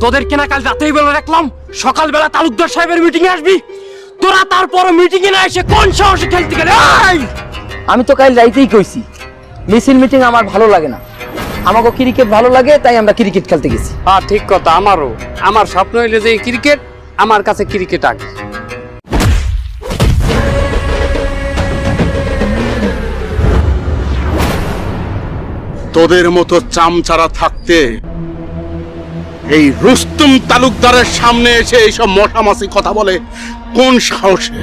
তোদেরকে না কাল রাতেই বেলা রাখলাম সকালবেলা তালুকদার সাহেবের মিটিং এ আসবি, তোরা তারপর মিটিং এ না এসে কোন সাহসে খেলতে গেলে? আমি তো কাল রাইতেই কইছি মিছিল মিটিং আমার ভালো লাগে না, আমাকে ক্রিকেট ভালো লাগে তাই আমরা ক্রিকেট খেলতে গেছি। হ্যাঁ ঠিক কথা, আমারও। আমার স্বপ্ন হইলে যে ক্রিকেট, আমার কাছে ক্রিকেট আগে। তোদের মতো চামচারা থাকতে এই রুস্তুম তালুকদারের সামনে এসে এইসব মশামাছি কথা বলে কোন সাহসে?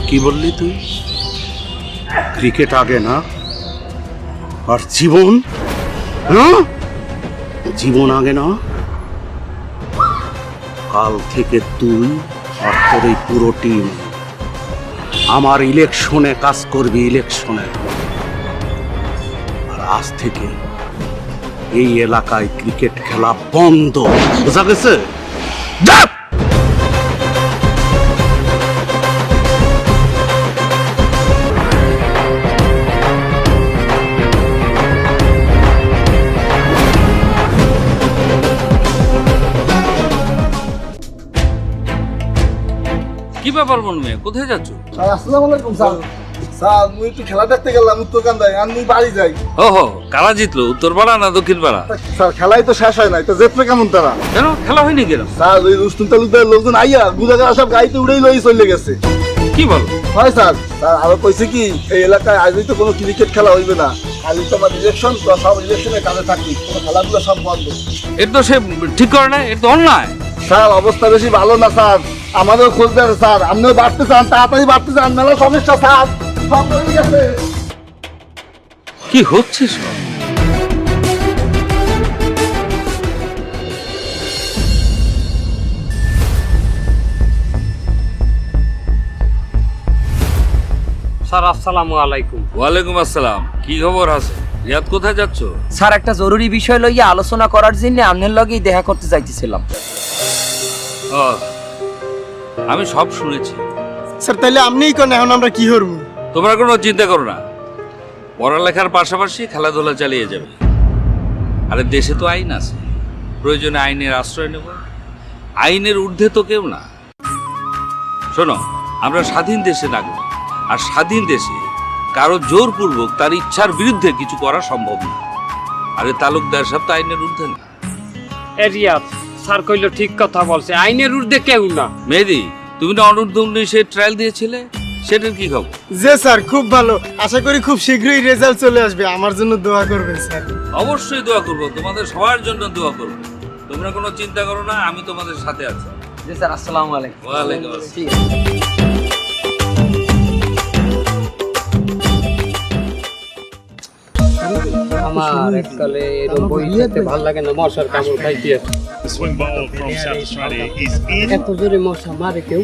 কি বললি তুই? ক্রিকেট আগে না আর জীবন? হ্যাঁ, জীবন আগে না? কাল থেকে তুই আর তোর এই পুরো টিম আমার ইলেকশনে কাজ করবি, ইলেকশনে। আর আজ থেকে এই এলাকায় ক্রিকেট খেলা বন্ধ, বোঝা গেছে? কি ব্যাপার মনমে, কোথায় যাচ্ছ? আসসালামু আলাইকুম স্যার। স্যার মুই একটু খেলা দেখতে গেলাম উত্তরকান্দায়, আর মুই বাড়ি যাই। ওহো, কারা জিতলো, উত্তরপাড়া না দক্ষিণপাড়া? স্যার খেলাই তো শেষ হয় নাই, তো জেতবে কেমন তারা? কেন খেলা হয়নি কেন? স্যার ওই রুস্তুম তালুকদারের লোকজন আইয়া গুদাগাড়া সব গাড়িতে উড়েই লই চলে গেছে। কি বল? হয় স্যার। স্যার আরো কইছে কি এই এলাকায় আজই তো কোনো ক্রিকেট খেলা হইবে না, আজই তো আমার ইলেকশন, তো সব ইলেকশনে কাজে থাকবি, কোনো খেলাধুলা সব বন্ধ। এর তো সে ঠিক করে না, এর তো অন্যায়। স্যার অবস্থা বেশি ভালো না স্যার, আমাদের খোঁজ দেন স্যার, আপনিও বাড়তে চান, তাড়াতাড়ি বাড়তে চান, মেলা সমস্যা স্যার, সব হয়ে গেছে। কি হচ্ছে সব? স্যার আসসালামু আলাইকুম। ওয়ালাইকুম আসসালাম। কি খবর আছে? রিয়াদ কোথায় যাচ্ছ? স্যার একটা জরুরি বিষয় লইয়া আলোচনা করার জন্য আপনার লগেই দেখা করতে চাইতেছিলাম। ও, আমি সব শুনেছি। স্যার তাইলে আপনিই কোন, এখন আমরা কি করব? তোমরা কোনো চিন্তা করো না, পড়ালেখার পাশাপাশি খেলাধুলা চালিয়ে যাবে। আরে দেশে তো আইন আছে, প্রয়োজনে আইনের আশ্রয় নেব। আইনের ঊর্ধ্বে তো কেউ না। শোনো, আমরা স্বাধীন দেশে নাগরিক, আর স্বাধীন দেশে কারো জোরপূর্বক তার ইচ্ছার বিরুদ্ধে কিছু করা সম্ভব না। আরে তালুকদার সাহেব তো আইনের ঊর্ধ্বে না। রিয়াদ স্যার কইলো ঠিক কথা বলছে, আইনের ঊর্ধ্বে কেউ না। মেহেদি, তুমি না অনূর্ধ্ব 19-এ ট্রায়াল দিয়েছিলে, সেটার কি খবর? জি স্যার খুব ভালো, আশা করি খুব শীঘ্রই রেজাল্ট চলে আসবে, আমার জন্য দোয়া করবেন স্যার। অবশ্যই দোয়া করবো, তোমাদের সবার জন্য দোয়া করবো। তোমরা কোনো চিন্তা করো না, আমি তোমাদের সাথে আছি। জি স্যার, আসসালামু আলাইকুম। ওয়ালাইকুম আসসালাম। ঠিক আছে। আমার এককালে এরকম বই খেতে ভালো লাগে না, মশার কামড় খাইতে। The swing ball from South Australia is in. এত জোরে মশা মারে কেউ,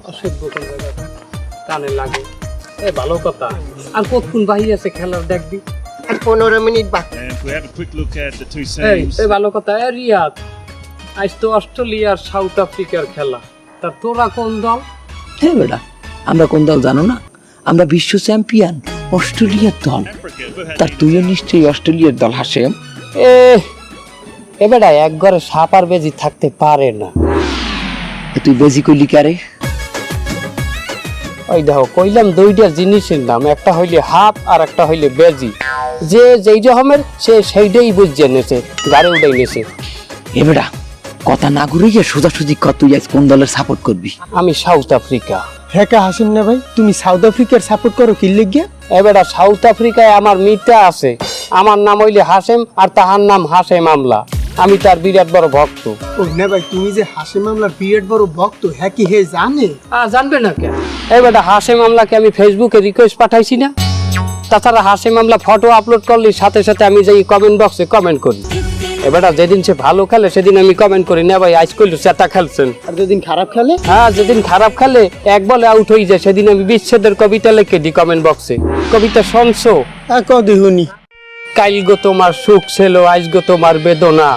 অসভ্য কোন জায়গা কানে লাগে। এ ভালো কথা। আর কতক্ষণ বাহি আছে খেলার দেখবি? 15 মিনিট বাকি। And if we have a quick look at the two এই teams, এই ভালো কথা। এ রিয়াদ, আজ তো অস্ট্রেলিয়া আর সাউথ আফ্রিকার খেলা, তা তোরা কোন দল? হ্যাঁ বেটা, আমরা কোন দল জানো না? আমরা বিশ্ব চ্যাম্পিয়ন অস্ট্রেলিয়ার দল। Africa, who had তার তুইও নিশ্চয়ই অস্ট্রেলিয়ার দল হাসেম। এ বেটা এক ঘরে সাপ আর বেজি থাকতে পারে না। তুই বেজি কইলি কারে? ওই দেখো কইলাম দুইটা জিনিসের নাম, একটা হইলে হাফ আর একটা হইলে বেজি। যে যেই রকমের সে সেইটাই বুঝছে নেছে, গাড়ি উঠাই নেছে। এ বেটা কথা না ঘুরিয়ে সোজাসুজি কত, তুই আজ কোন দলের সাপোর্ট করবি? আমি সাউথ আফ্রিকা। হ্যাঁ হাসেম না ভাই, তুমি সাউথ আফ্রিকার সাপোর্ট করো কি লিগিয়া? এ বেটা সাউথ আফ্রিকায় আমার মিতা আছে, আমার নাম হইলে হাসেম আর তাহার নাম হাসেম আমলা। আমি তার বিরাট বড় ভক্ত। ও না ভাই, তুমি যে হাসেম আমলার বিরাট বড় ভক্ত, হ্যাঁ কি হে জানে? জানবে না কেন? এই বেটা হাসেম আমলাকে আমি ফেসবুকে রিকোয়েস্ট পাঠাইছি না? তাছাড়া হাসেম আমলা ফটো আপলোড করলে সাথে সাথে আমি যাই কমেন্ট বক্সে কমেন্ট করি। এবারটা যেদিন সে ভালো খেলে সেদিন আমি কমেন্ট করি না ভাই আজ কইলো চেতা খেলছেন, আর যেদিন খারাপ খেলে, হ্যাঁ যেদিন খারাপ খেলে এক বলে আউট হয়ে যায় সেদিন আমি বিচ্ছেদের কবিতা লিখে দিই কমেন্ট বক্সে। কবিতা শুনছো? কদি হুনি কাইল গো তোমার সুখ ছিল আজ গো তোমার বেদনা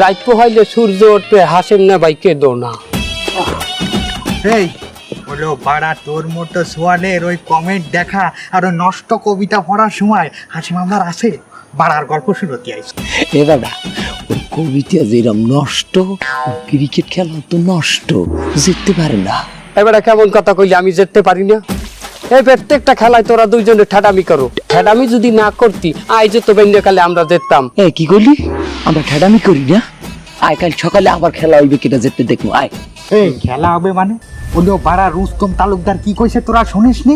রাত পোহাইলে সূর্য উঠবে হাসেম না ভাই কেঁদো না। এই হলো বাড়া তোর মতো সোয়ালের ওই কমেন্ট দেখা আর ওই নষ্ট কবিতা পড়ার সময় হাসি মামলার আছে বাড়ার গল্প শুনতে আইস। এ দাদা ওই কবিতা যেরকম নষ্ট ক্রিকেট খেলা তো নষ্ট জিততে পারে না। এবারে কেমন কথা কইলে আমি যেতে পারি না? এই প্রত্যেকটা খেলায় তোরা দুইজনে ঠাডামি করো, ঠাডামি যদি না করতি আজ তো বেন্ডকালে আমরা যেতাম। এ কি করলি? আমরা ঠাডামি করি না। আয় কাল সকালে আবার খেলা হইবে, কেটা যেতে দেখবো। আয় এই খেলা হবে মানে হলো বাড়া রুস্তম তালুকদার কি কইছে তোরা শুনিস নি?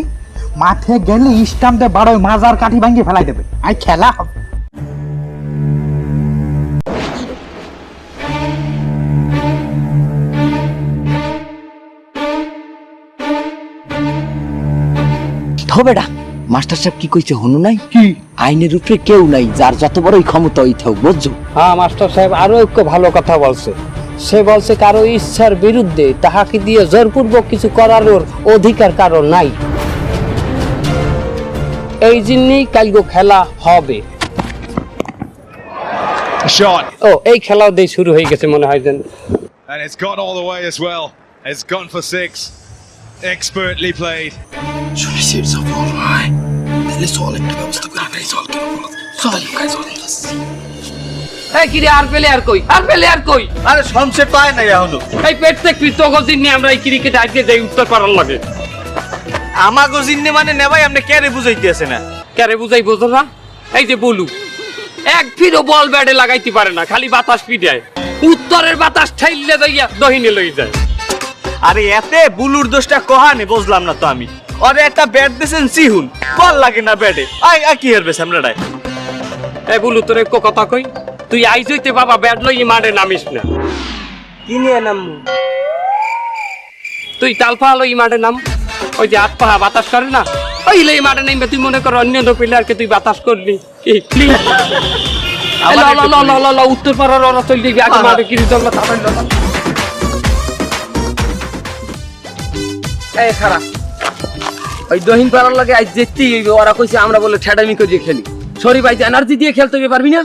মাঠে গেলে স্টাম্প দিয়ে বাড়ায় মাজার কাঠি ভাঙিয়ে ফেলাই দেবে। আই খেলা হবে। বেটা মাস্টার সাহেব কি কইছে হনু নাই? কি আইনের উপরে কেউ নাই, যার যত বড়ই ক্ষমতা ওই থাক, বুঝছো? হ্যাঁ মাস্টার সাহেব আরো একটু ভালো কথা বলছে। সে বলছে কারো ইচ্ছার বিরুদ্ধে তাহাকে দিয়ে জোরপূর্বক কিছু করার অধিকার কারো নাই। এই জন্যই কালগো খেলা হবে। A shot. ও এই খেলাও দিয়ে শুরু হয়ে গেছে মনে হয় যেন। And it's gone all the way as well. It's gone for 6. Expertly played. এই কি রে আর পেলে আর কই? আর পেলে আর কই? আরে শমশের পায় না এখনো। এই প্রত্যেক কৃতজ্ঞদিন নিয়ে আমরা এই ক্রিকেট আজকে যাই উত্তর পাড়ার লাগে। আমাগো জিন্নে মানে নেবাই আপনি কেরে বুঝাইতেছে না। কারে বুঝাই বোঝো না? এই যে বলু এক ফিরও বল ব্যাটে লাগাইতে পারে না, খালি বাতাস পিটায়। উত্তরের বাতাস ঠাইলে যাইয়া দহিনে লই যায়। আরে এতে বুলুর দোষটা কহানে বুঝলাম না তো আমি। আরে একটা ব্যাট দিছেন সিহুন, বল লাগে না ব্যাটে। আই কি হারবে সামনেটাই। এই বলু তোর এক কথা কই, তুই আইজ হইতে বাবা ব্যাট লই মাঠে নামিস না। কি নিয়ে নামু? তুই তালফা লই মাঠে নাম। ওই যে হাত পা বাতাস করে না, ওই লই মাঠে নামবে। তুই মনে কর অন্য প্লেয়ারকে তুই বাতাস করলি। উত্তর পাড়ার ওরা চল দিবি আগে মাঠে কিরি জঙ্গল তাড়াতাড়ি লড়া। এই খারাপ ওই দহিন পাড়ার লাগে আজ যেতেই হইবে। ওরা কইছে আমরা বলে ঠাডামি করিয়ে খেলি। সরি ভাই, এনার্জি দিয়ে খেলতে হবে, পারবি না?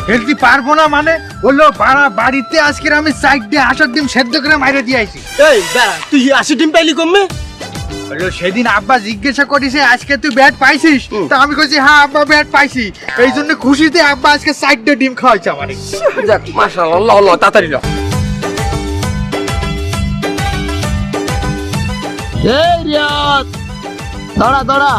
খেলতে পারবো না মানে হলো বাড়া বাড়িতে আজকে আমি সাইড দিয়ে আসার ডিম সেদ্ধ করে মাইরে দিয়ে আইছি। এই দাঁড়া, তুই 80 টিম পাইলি কমবে? হলো সেদিন আব্বা জিজ্ঞাসা করেছে আজকে তুই ব্যাট পাইছিস? তা আমি কইছি হ্যাঁ আব্বা ব্যাট পাইছি। এই জন্য খুশিতে আব্বা আজকে সাইড দিয়ে ডিম খাওয়াইছে আমারে। যাক মাশাআল্লাহ, আল্লাহ তাড়াতাড়ি ল। এই রিয়াদ দাঁড়া দাঁড়া।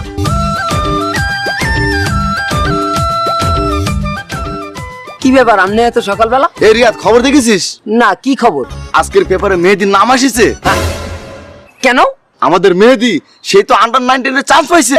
কি ব্যাপার আমনে এত সকালবেলা? এই রিয়াদ খবর দেখেছিস? না, কি খবর? আজকের পেপারে মেহেদির নাম আসিছে। কেন? আমাদের মেহেদি সেই তো আন্ডার 19 এর চান্স পাইছে।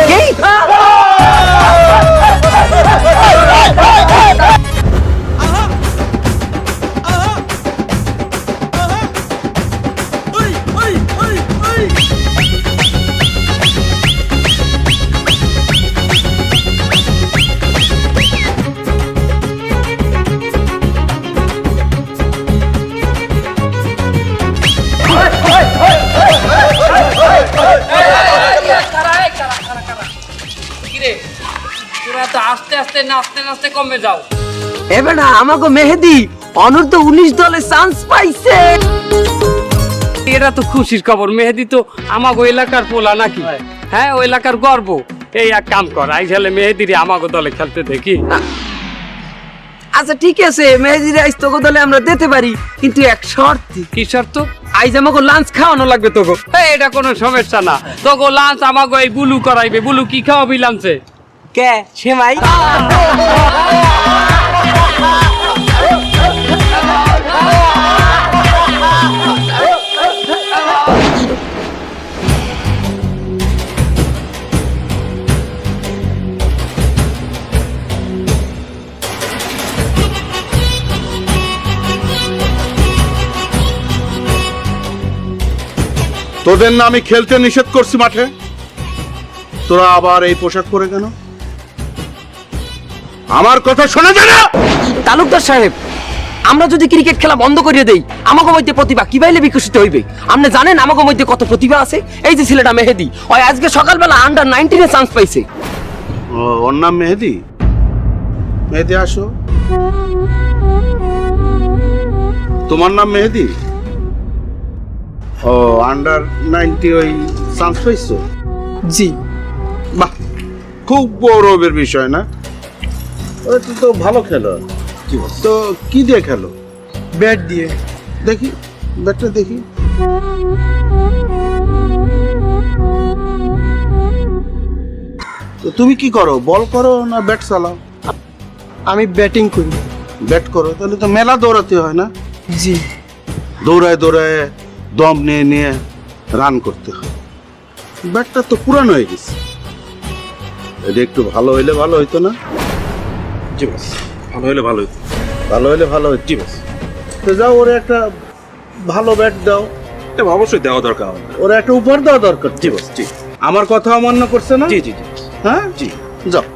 আস্তে আস্তে নাচতে নাচতে কমে যাও। এবার না আমাকে মেহেদি অনূর্ধ্ব 19 দলে চান্স পাইছে। এটা তো খুশির খবর। মেহেদি তো আমাগো এলাকার পোলা নাকি? হ্যাঁ ওই এলাকার গর্ব। এই এক কাম কর, আই খেলে মেহেদিরে আমাগো দলে খেলতে দেখি। আচ্ছা ঠিক আছে, মেহেদিরে আইস তোকে দলে আমরা দিতে পারি, কিন্তু এক শর্ত। কি শর্ত? আইজ আমাকে লাঞ্চ খাওয়ানো লাগবে তোকে। এটা কোনো সমস্যা না। তোগো লাঞ্চ আমাগো এই বুলু করাইবে। বুলু কি খাওয়াবি লাঞ্চে? কে সেমাই? তোদের না আমি খেলতে নিষেধ করছি মাঠে, তোরা আবার এই পোশাক পরে কেন? আমার কথা শোনা যায় না? তালুকদার সাহেব, আমরা যদি ক্রিকেট খেলা বন্ধ করিয়ে দেই আমাকে মধ্যে প্রতিভা কিভাবে বিকশিত হইবে? আপনি জানেন আমাকে মধ্যে কত প্রতিভা আছে? এই যে ছেলেটা মেহেদি, ওই আজকে সকালবেলা আন্ডার 19 এ চান্স পাইছে। ওর নাম মেহেদি? মেহেদি আসো। তোমার নাম মেহেদি? ও, আন্ডার 90 ওই চান্স পাইছো? জি। বাহ, খুব গৌরবের বিষয় না? ওটা তো ভালো খেলো। তো কি দিয়ে খেলো? ব্যাট দিয়ে। দেখি ব্যাটটা দেখি। তো তুমি কি করো, বল করো না ব্যাট চালাও? আমি ব্যাটিং করি। ব্যাট করো, তাহলে তো মেলা দৌড়াতে হয় না? জি। দৌড়ায় দৌড়ায় দম নিয়ে নিয়ে রান করতে হয়। ব্যাটটা তো পুরানো হয়ে গেছে, এটা একটু ভালো হইলে ভালো হইতো না? জি বস, ভালো হলে ভালো হতো। ভালো হইলে ভালো হইতো। জি বস, তো যাও, ওরা একটা ভালো ব্যাট দাও। এটা অবশ্যই দেওয়া দরকার আমাদের। ওরা একটা উপহার দেওয়া দরকার। জি বস, জি। আমার কথা অমান্য করছে না? জি জি জি। হ্যাঁ জি। যাও।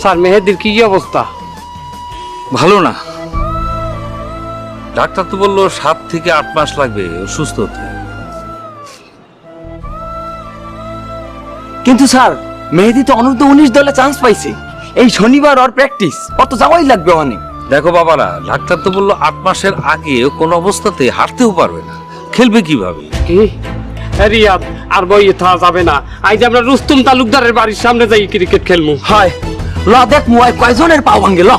স্যার মেহেদির কি অবস্থা? ভালো না, ডাক্তার তো বললো 7 থেকে 8 মাস লাগবে ও সুস্থ হতে। কিন্তু স্যার মেহেদি তো অনূর্ধ্ব 19 দলে চান্স পাইছে। এই শনিবার ওর প্র্যাকটিস, অত যাওয়াই লাগবে অনেক। দেখো বাবারা, ডাক্তার তো বললো 8 মাসের আগে ও কোনো অবস্থাতে হাঁটতেও পারবে না, খেলবে কিভাবে? কি রিয়াদ, আর বইয়ে থাকা যাবে না। আজ আমরা রুস্তুম তালুকদারের বাড়ির সামনে যাই ক্রিকেট খেলবো। হয় ল, দেখ মুয়াই কয়জনের পাও ভাঙ্গে ল।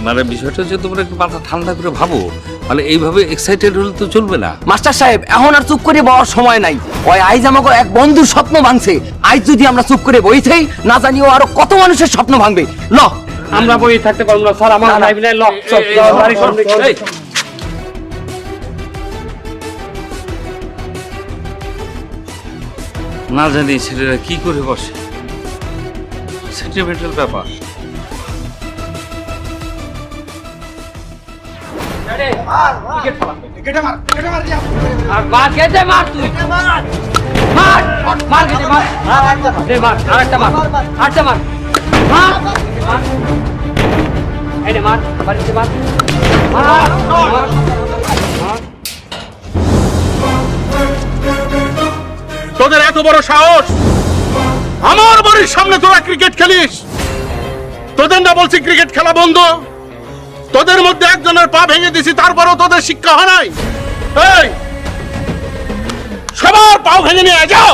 মানে বিষয়টা হচ্ছে তোমরা একটু মাথা ঠান্ডা করে ভাবো, মানে এইভাবে এক্সাইটেড হলে তো চলবে না। মাস্টার সাহেব, এখন আর চুপ করে বলার সময় নাই। ওই আইজ আমাকে এক বন্ধুর স্বপ্ন ভাঙছে। আজ যদি আমরা চুপ করে বই থাই, না জানিও আরো কত মানুষের স্বপ্ন ভাঙবে। ল, আমরা বই থাকতে পারবো না স্যার, আমার লাইফ নাই। ল চল, বাড়ির সামনে চল। এই, না জানি ছেলেরা কি করে বসে, সেন্টিমেন্টাল ব্যাপার। আর মার কেটে মার, তুই মার মার কেটে মার, দে মার, আরেকটা মার, আরেকটা মার, মার মার, এই নে মার, বাড়িতে মার, মার মার। তোদের এত বড় সাহস, আমার বাড়ির সামনে তোরা ক্রিকেট খেলিস? তোদের না বলছি ক্রিকেট খেলা বন্ধ? তোদের মধ্যে একজনের পা ভেঙে দিছি, তারপরেও তোদের শিক্ষা হয় নাই? এই, সবার পা ভেঙে নিয়ে যাও।